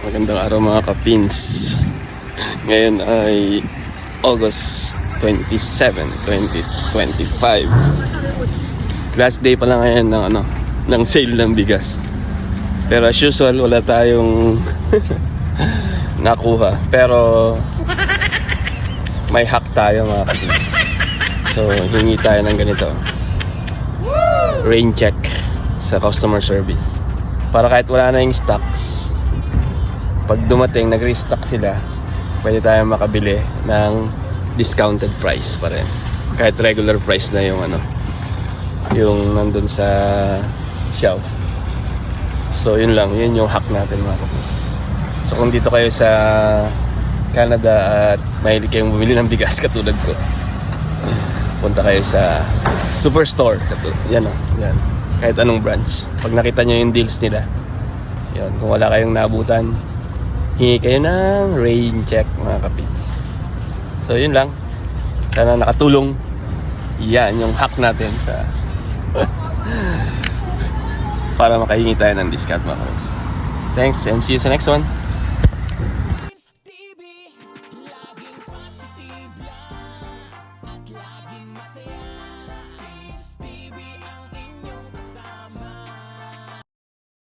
Magandang araw mga kapins. Ngayon ay August 27, 2025. Last day pa lang ngayon ng sale ng bigas. Pero as usual, wala tayong nakuha. Pero may hack tayo mga kapins. So hingi tayo ng ganito, rain check sa customer service, para kahit wala na yung stock, pag dumating nag-restock sila, pwede tayong makabili ng discounted price pa rin, kahit regular price na yung yung nandun sa shelf. So yun lang, yun yung hack natin mga kapatid. So kung dito kayo sa Canada at mahilig kayong bumili ng bigas katulad ko, punta kayo sa Superstore. Yan yan. Kahit anong branch. Pag nakita nyo yung deals nila, yun, kung wala kayong naabutan, hingi kayo ng rain check mga kapits. So yun lang. Sana nakatulong. Yan yung hack natin sa para makahingi tayo ng discount mga kapits. Thanks and see you sa next one.